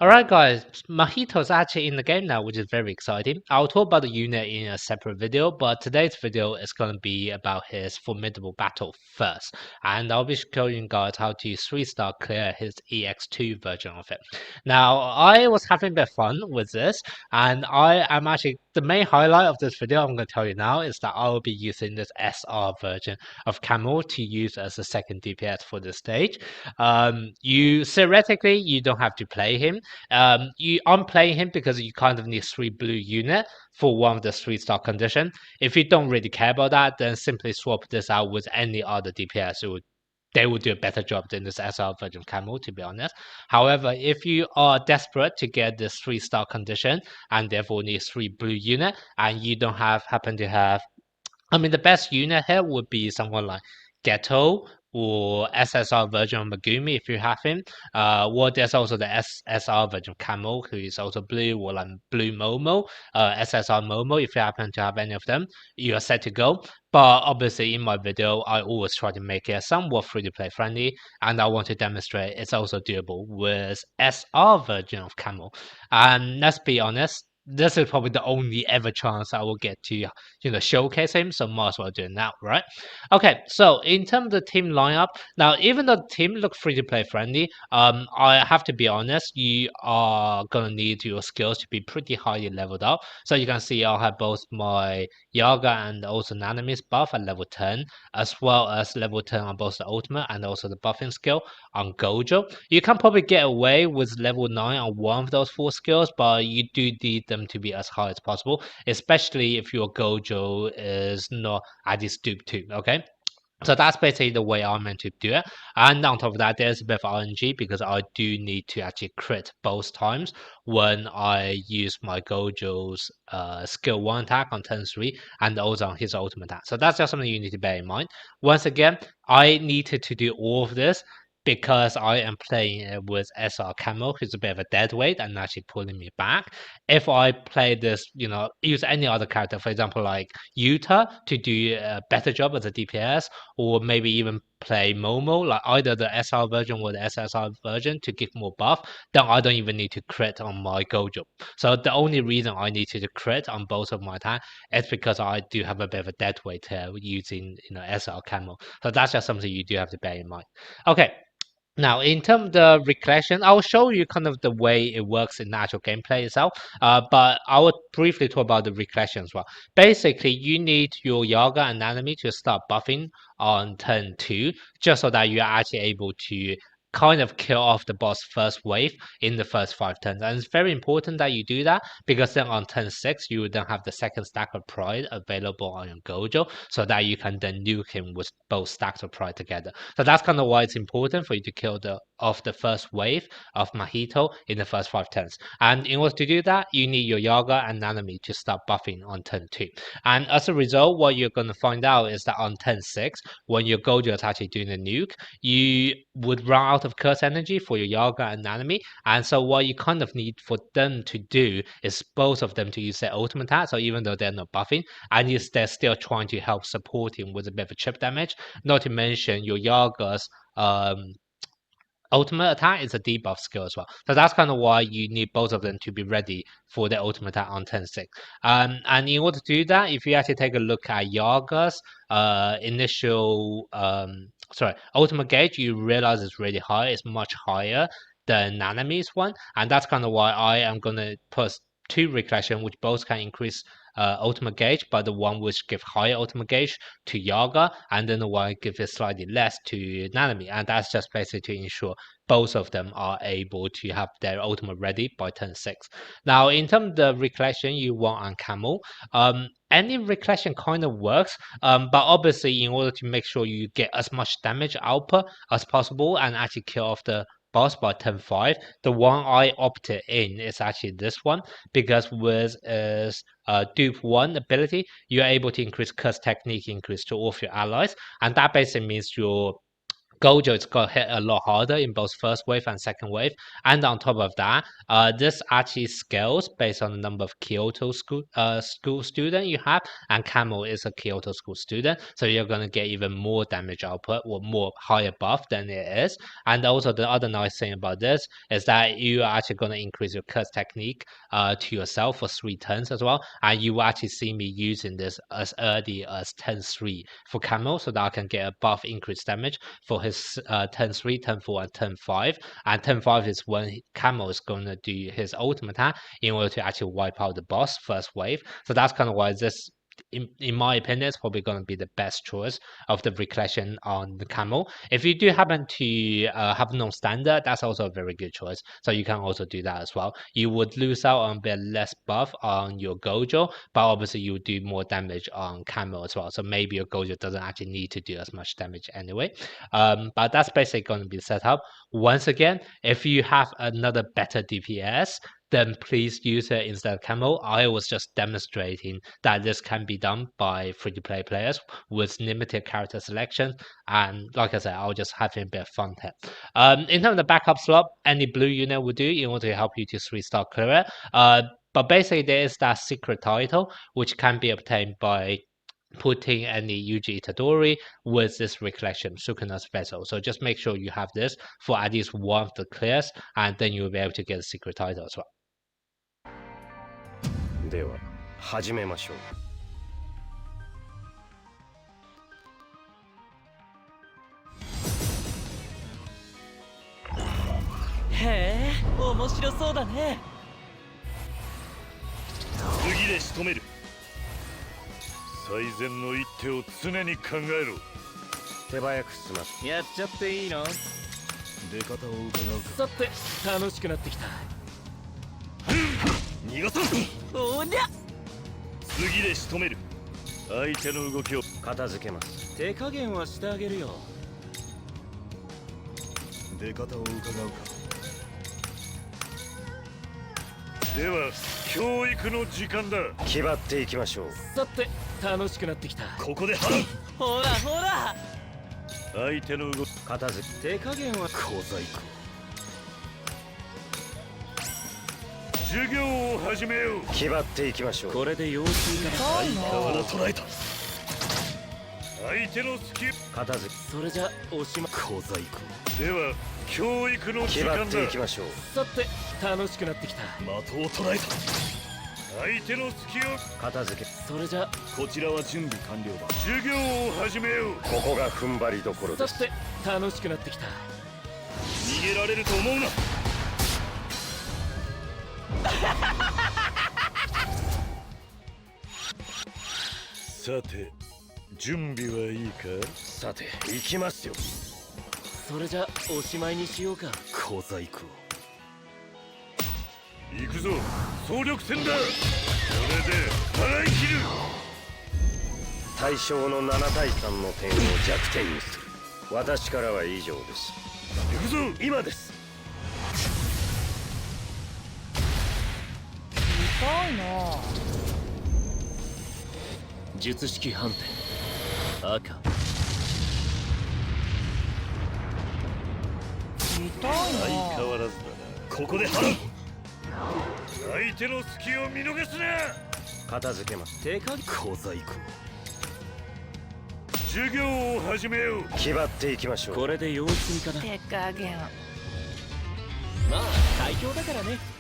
Alright guys, Mahito's actually in the game now, which is very exciting. I'll talk about the unit in a separate video, but today's video is going to be about his formidable battle first. And I'll be showing you guys how to 3-star clear his EX2 version of it. Now, I was having a bit of fun with this, and I am actually, the main highlight of this video I'm going to tell you now is that I will be using this SR version of Kamo to use as a second DPS for this stage. You theoretically, you don't have to play him. I'm playing him because you kind of need 3 blue unit for one of the 3-star condition. If you don't really care about that, then simply swap this out with any other DPS. They will do a better job than this SR version Camo, to be honest. However, if you are desperate to get this 3-star condition and therefore need 3 blue unit, and you don't happen to have, I mean, the best unit here would be someone like Ghetto or SSR version of Megumi if you have him. Or there's also the SSR version Camo, who is also blue, or like blue Momo, SSR Momo. If you happen to have any of them, you are set to go. But obviously, in my video, I always try to make it somewhat free to play friendly, and I want to demonstrate it's also doable with SR version of Camo. And let's be honest, this is probably the only ever chance I will get to, showcase him. So might as well do it now, right? Okay, so in terms of the team lineup, now even though the team looks free to play friendly, I have to be honest, you are gonna need your skills to be pretty highly leveled up. So you can see I have both my Yaga and also Nanamis buff at level 10, as well as level 10 on both the ultimate and also the buffing skill on Gojo. You can probably get away with level 9 on one of those 4 skills, but you do need them to be as high as possible, especially if your Gojo is not at this dupe 2, okay? So that's basically the way I'm meant to do it. And on top of that, there's a bit of RNG because I do need to actually crit both times when I use my Gojo's skill 1 attack on turn 3 and also on his ultimate attack. So that's just something you need to bear in mind. Once again, I needed to do all of this because I am playing with SR Kamo, who's a bit of a dead weight and actually pulling me back. If I play this, use any other character, for example, like Yuta to do a better job as a DPS, or maybe even play Momo, like either the SR version or the SSR version to give more buff, then I don't even need to crit on my Gojo. So the only reason I need to crit on both of my attack is because I do have a bit of a dead weight here using SR Camo. So that's just something you do have to bear in mind. Okay. Now, in terms of the recollection, I'll show you kind of the way it works in the actual gameplay itself, but I will briefly talk about the recollection as well. Basically, you need your Yaga and Nanami to start buffing on turn 2, just so that you're actually able to kind of kill off the boss first wave in the first 5 turns. And it's very important that you do that, because then on turn 6, you would then have the second stack of pride available on your Gojo, so that you can then nuke him with both stacks of pride together. So that's kind of why it's important for you to kill off the first wave of Mahito in the first 5 turns. And in order to do that, you need your Yaga and Nanami to start buffing on turn 2. And as a result, what you're going to find out is that on turn 6, when your Gojo is actually doing the nuke, you would run out of curse energy for your Yaga and Nanami. And so what you kind of need for them to do is both of them to use their ultimate attack. So even though they're not buffing, and they're still trying to help support him with a bit of a chip damage. Not to mention your Yaga's ultimate attack is a debuff skill as well. So that's kind of why you need both of them to be ready for their ultimate attack on turn 6. And in order to do that, if you actually take a look at Yaga's initial ultimate gauge, you realize it's really high. It's much higher than Nanami's one, and that's kind of why I am going to put 2 recollection, which both can increase ultimate gauge, but the one which give higher ultimate gauge to Yaga, and then the one give it slightly less to Nanami, and that's just basically to ensure both of them are able to have their ultimate ready by turn 6. Now, in terms of the recollection you want on Camel, any recollection kind of works, but obviously in order to make sure you get as much damage output as possible and actually kill off the boss by turn 5, the one I opted in is actually this one, because with its dupe 1 ability, you're able to increase curse technique increase to all of your allies, and that basically means your Gojo is going to hit a lot harder in both first wave and second wave. And on top of that, this actually scales based on the number of Kyoto school student you have. And Kamo is a Kyoto school student. So you're going to get even more damage output or more higher buff than it is. And also the other nice thing about this is that you are actually going to increase your curse technique to yourself for 3 turns as well. And you will actually see me using this as early as turn 3 for Kamo so that I can get a buff increased damage for his turn 3, turn 4, and turn 5. And turn 5 is when Kamo is going to do his ultimate attack in order to actually wipe out the boss first wave. So that's kind of why this, in my opinion, is probably going to be the best choice of the recollection on the Kamo. If you do happen to have no standard, that's also a very good choice. So you can also do that as well. You would lose out on a bit less buff on your Gojo, but obviously you would do more damage on Kamo as well. So maybe your Gojo doesn't actually need to do as much damage anyway. But that's basically going to be the setup. Once again, if you have another better DPS, then please use it instead of Kamo. I was just demonstrating that this can be done by free-to-play players with limited character selection. And like I said, I'll just have a bit of fun here. In terms of the backup slot, any blue unit will do in order to help you to 3-star clear it. But basically, there is that secret title, which can be obtained by putting any Yuji Itadori with this recollection Sukuna's vessel. So just make sure you have this for at least one of the clears, and then you'll be able to get a secret title as well. では始めましょう。へえ、面白そうだね。次で仕留める。最善の一手を常に考えろ。手早く進ます。やっちゃっていいの？出方を伺うか。さて、楽しくなってきた。逃がさん。おりゃ。次で仕留める。相手の動きを片付けます。手加減はしてあげるよ。出方を伺うか。では教育の時間だ。気張っていきましょう。さて、楽しくなってきた。ここで払う。ほらほら。相手の動き片付け。手加減は小細工。授業を始めよう。気張っていきましょう。これで用水から相川を捉えた。相手の隙を片付け。それじゃおしまい。小細工。では教育の時間だ。気張っていきましょう。さて、楽しくなってきた。的を捉えた。相手の隙を片付け。それじゃこちらは準備完了だ。授業を始めよう。ここが踏ん張りどころです。さて、楽しくなってきた。逃げられると思うな。さて準備はいいか。さて行きますよ。それじゃおしまいにしようか。小細工を行くぞ。総力戦だ。これで払い切る。対象の7対3の点を弱点にする。私からは以上です。行くぞ。今です。痛いな。術式判定赤。痛いな。相変わらずだな。ここで払う。相手の隙を見逃すな。片付けます。手加減。小細工。授業を始めよう。気張っていきましょう。これで様子見かな。手加減。まあ最強だからね。